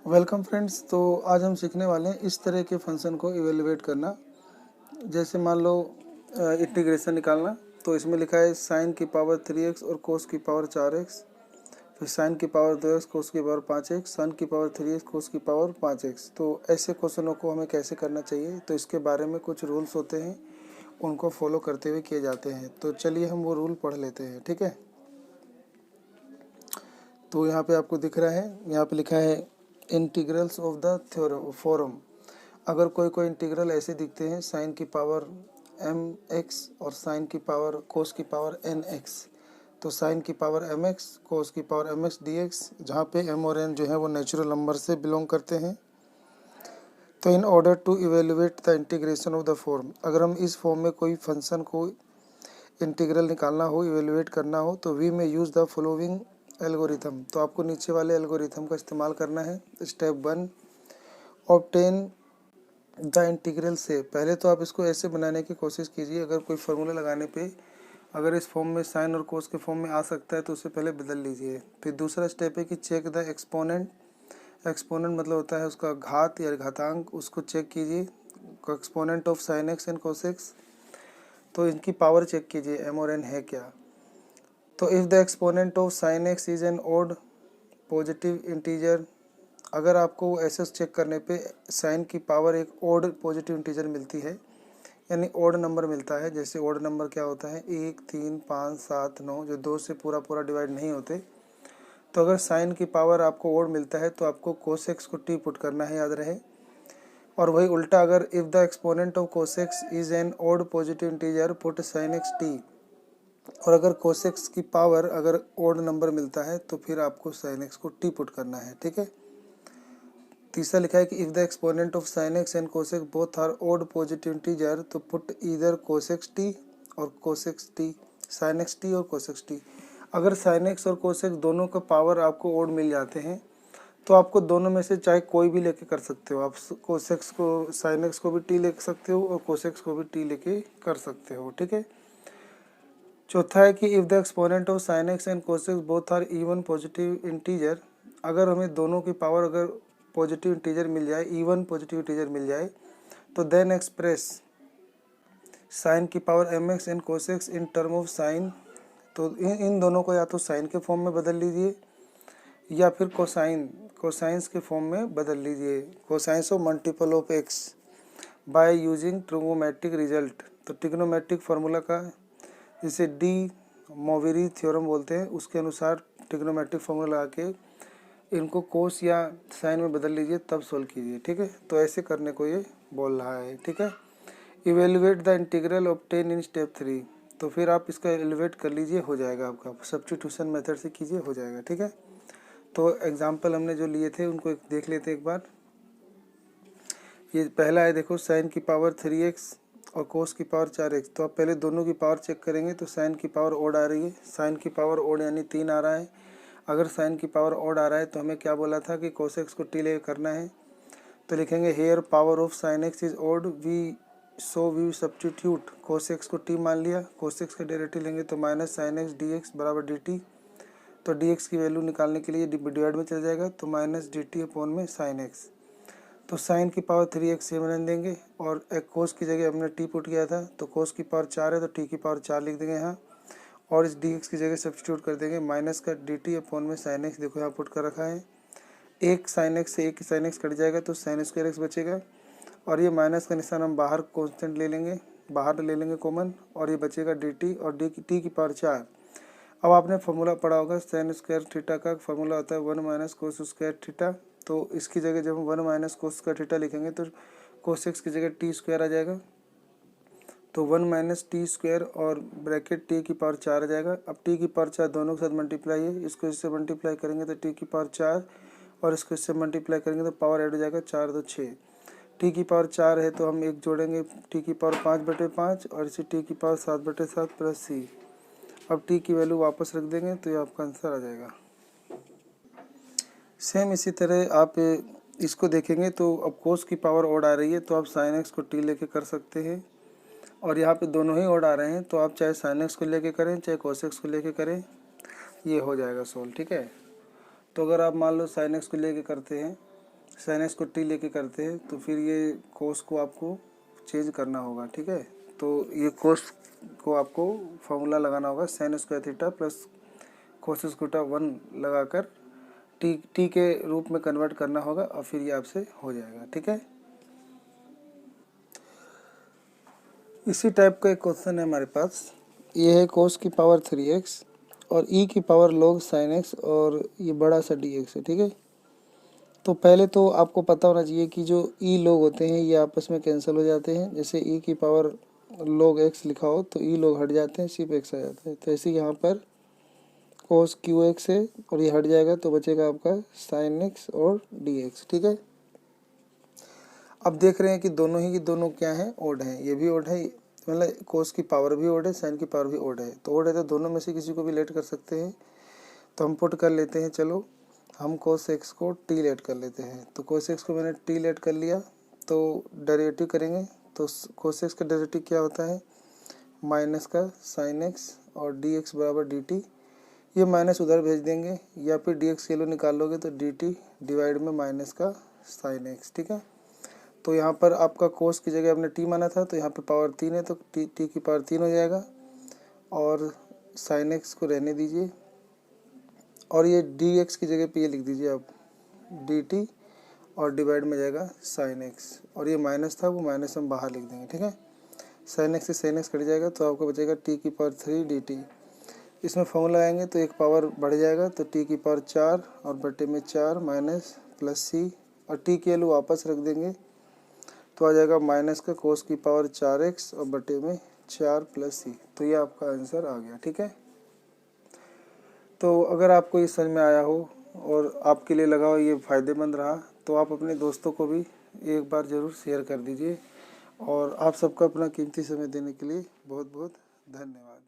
Welcome friends. तो आज हम सीखने वाले हैं इस तरह के फंक्शन को इवेलुएट करना। जैसे मान लो इंटीग्रेशन निकालना, तो इसमें लिखा है साइन की पावर 3x और कोस की पावर 4x, फिर साइन की पावर 2x, कोस की पावर 5x, साइन की पावर 3x, कोस की पावर 5x। तो ऐसे क्वेश्चनों को हमें कैसे करना चाहिए, तो इसके बारे में कुछ रूल्स होते हैं, उनको फॉलो करते हुए किए जाते हैं। तो चलिए हम वो रूल पढ़ लेते हैं, ठीक है। तो यहाँ पे आपको दिख रहा है, यहाँ पे लिखा है integrals of the theorem form. अगर कोई इंटीग्रल ऐसे दिखते हैं, साइन की पावर mx और साइन की पावर कोस की पावर nx, तो साइन की पावर mx, कोस की पावर mx dx, जहाँ पे m और n जो है वो नेचुरल नंबर से बिलोंग करते हैं। तो in order to evaluate the integration of the form, अगर हम इस फॉर्म में कोई फंक्शन को इंटीग्रल निकालना हो, इवेलुएट करना हो, तो वी में यूज़ द फॉलोइंग एल्गोरिथम। तो आपको नीचे वाले एल्गोरिथम का इस्तेमाल करना है। स्टेप 1, ऑब्टेन द इंटीग्रल से। पहले तो आप इसको ऐसे बनाने की कोशिश कीजिए, अगर कोई फार्मूला लगाने पे अगर इस फॉर्म में साइन और कोस के फॉर्म में आ सकता है तो उसे पहले बदल लीजिए। फिर दूसरा स्टेप है कि चेक द एक्सपोनेंट। एक्सपोनेंट मतलब होता है उसका घात या घातांक, उसको चेक कीजिए। Exponent of sine x and cos x, तो इनकी पावर चेक कीजिए एम और एन है क्या। तो if the exponent of sine x is an odd positive integer, अगर आपको ऐसे चेक करने पे साइन की पावर एक ओड पॉजिटिव इंटीजर मिलती है, यानी ओड नंबर मिलता है। जैसे ओड नंबर क्या होता है, 1, 3, 5, 7, 9, जो 2 से पूरा डिवाइड नहीं होते। तो अगर साइन की पावर आपको ओड मिलता है तो आपको कोसेक्स को टी पुट करना है, याद रहे। और वही उल्टा, अगर if the exponent of cosec is an odd positive integer put sine x t. और अगर कोसेक्स की पावर अगर ओड नंबर मिलता है तो फिर आपको साइन एक्स को टी पुट करना है, ठीक है। तीसरा लिखा है कि if the exponent of sine x and cos x both are odd positive integer, तो पुट ईदर कोसेक्स टी और cos x t, sine x t और कोसेक्स टी। अगर साइन एक्स और कोसेक्स दोनों का पावर आपको ओड मिल जाते हैं तो आपको दोनों में से चाहे कोई भी लेके कर सकते हो। आप कोसेक्स को, साइन एक्स को भी टी ले सकते हो और कोसेक्स को भी टी लेके कर सकते हो, ठीक है। चौथा है कि if the exponent of sine x and cos x both are even positive integer, अगर हमें दोनों की पावर अगर पॉजिटिव इंटीजर मिल जाए, इवन पॉजिटिव इंटीजर मिल जाए, तो देन एक्सप्रेस साइन की power m x and cos x in term of sine. तो इन दोनों को या तो साइन के फॉर्म में बदल लीजिए या फिर कोसाइंस के फॉर्म में बदल लीजिए। Cosines of multiple of x by using trigonometric result. तो ट्रिग्नोमेट्रिक फार्मूला का, जिसे डी मोवेरी थ्योरम बोलते हैं, उसके अनुसार ट्रिग्नोमेट्रिक फार्मूला लगा के इनको कोस या साइन में बदल लीजिए, तब सोल्व कीजिए, ठीक है। तो ऐसे करने को ये बोल रहा है, ठीक है। Evaluate the integral obtain in step 3, तो फिर आप इसका एलिवेट कर लीजिए, हो जाएगा आपका। सब्स्टिट्यूशन मेथड से कीजिए, हो जाएगा, ठीक है। तो एग्जाम्पल हमने जो लिए थे उनको देख लेते एक बार। ये पहला है, देखो, साइन की पावर 3x और कोस की पावर 4x। तो आप पहले दोनों की पावर चेक करेंगे, तो साइन की पावर ओड आ रही है, साइन की पावर ओड यानी 3 आ रहा है। अगर साइन की पावर ओड आ रहा है तो हमें क्या बोला था कि कोसेक्स को टी ले करना है। तो लिखेंगे here power of sine x is odd, we substitute cos x को टी मान लिया, कोसेक्स का डेरिवेटिव लेंगे तो minus sine x d x बराबर डी टी। तो डी एक्स की वैल्यू निकालने के लिए डिवाइड में चल जाएगा, तो माइनस डी टी अपॉन में साइन एक्स। तो साइन की पावर 3x से बना देंगे और एक कोस की जगह हमने टी पुट किया था, तो कोस की पावर 4 है तो टी की पावर 4 लिख देंगे यहाँ। और इस डी एक्स की जगह सब्स्टिट्यूट कर देंगे माइनस का डी टी अपॉन में साइन एक्स, देखो यहाँ पुट कर रखा है। एक साइन एक्स से एक साइन एक्स कट जाएगा तो साइन स्क्वायर एक्स बचेगा, और ये माइनस का निशान हम बाहर कॉन्स्टेंट ले लेंगे, बाहर ले लेंगे कॉमन, और ये बचेगा डी टी और टी की पावर 4। अब आपने फार्मूला पढ़ा होगा, साइन स्क्वायर थीटा का फार्मूला होता है 1 माइनस कोस स्क्वायर थीटा। तो इसकी जगह जब हम 1 माइनस कोस स्क्वायर थीटा लिखेंगे तो कोसेक्स की जगह टी स्क्वायर आ जाएगा, तो 1 माइनस टी स्क्वायर और ब्रैकेट टी की पावर 4 आ जाएगा। अब टी की पावर 4 दोनों के साथ मल्टीप्लाई है, इसको इससे मल्टीप्लाई करेंगे तो टी की पावर 4, और इसको इससे मल्टीप्लाई करेंगे तो पावर ऐड हो जाएगा, 4 2 6। टी की पावर 4 है तो हम एक जोड़ेंगे, टी की पावर 5/5, और इसे टी की पावर 7/7 प्लस सी। अब टी की वैल्यू वापस रख देंगे तो ये आपका आंसर आ जाएगा। सेम इसी तरह आप इसको देखेंगे तो अब कोस की पावर ओड आ रही है तो आप साइन एक्स को टी लेके कर सकते हैं, और यहाँ पे दोनों ही ओड आ रहे हैं तो आप चाहे साइन एक्स को लेके करें चाहे कोस एक्स को लेके करें, ये हो जाएगा सोल्व, ठीक है। तो अगर आप मान लो साइन एक्स को लेके करते हैं साइन एक्स को टी लेके करते हैं तो फिर ये कोस को आपको चेंज करना होगा, ठीक है। तो ये कोस को आपको फॉर्मूला लगाना होगा, sine square theta plus cos square 1 लगाकर टी के रूप में कन्वर्ट करना होगा और फिर ये आपसे हो जाएगा, ठीक है। इसी टाइप का एक क्वेश्चन है हमारे पास, ये है कोस की पावर 3x और ई की पावर log साइन एक्स और ये बड़ा सा dx है, ठीक है। तो पहले तो आपको पता होना चाहिए कि जो ई लोग होते हैं ये आपस में कैंसिल हो जाते हैं। जैसे ई की पावर log x लिखा हो तो ई लोग हट जाते हैं, सिर्फ x आ जाता है। तो ऐसे यहाँ पर कोस क्यू एक्स है और ये हट जाएगा तो बचेगा आपका साइन एक्स और dx, ठीक है। अब देख रहे हैं कि दोनों ही की दोनों क्या हैं, ओड हैं। ये भी ओड है, मतलब कोस की पावर भी ओड है, साइन की पावर भी ओड है। तो ओड है तो दोनों में से किसी को भी लेट कर सकते हैं। तो हम पुट कर लेते हैं, चलो हम कोस एक्स को टी लेट कर लेते हैं। तो कोस एक्स को मैंने टी लेट कर लिया, तो डेरिवेटिव करेंगे तो कोस एक्स का डेरिवेटिव क्या होता है, माइनस का साइन एक्स और डी एक्स बराबर डी टी। ये माइनस उधर भेज देंगे या फिर डी एक्स के लो निकाल लोगे तो डी टी डिवाइड में माइनस का साइन एक्स, ठीक है। तो यहाँ पर आपका कोस की जगह आपने टी माना था तो यहाँ पे पावर 3 है तो टी की पावर 3 हो जाएगा और साइन एक्स को रहने दीजिए और ये डी एक्स की जगह पे ये लिख दीजिए आप डी टी और डिवाइड में जाएगा साइन एक्स और ये माइनस था वो माइनस हम बाहर लिख देंगे, ठीक है। साइन एक्स से साइन एक्स कट जाएगा तो आपको बचेगा टी की पावर 3 डी टी। इसमें फॉर्मूला लगाएंगे तो एक पावर बढ़ जाएगा तो टी की पावर 4 और बटे में 4 माइनस प्लस सी और टी की वैल्यू वापस रख देंगे तो आ जाएगा माइनस का कोस की पावर 4x और बटे में 4 प्लस सी। तो ये आपका आंसर आ गया, ठीक है। तो अगर आपको ये समझ में आया हो और आपके लिए लगा हो ये फ़ायदेमंद रहा तो आप अपने दोस्तों को भी एक बार ज़रूर शेयर कर दीजिए। और आप सबका अपना कीमती समय देने के लिए बहुत बहुत धन्यवाद।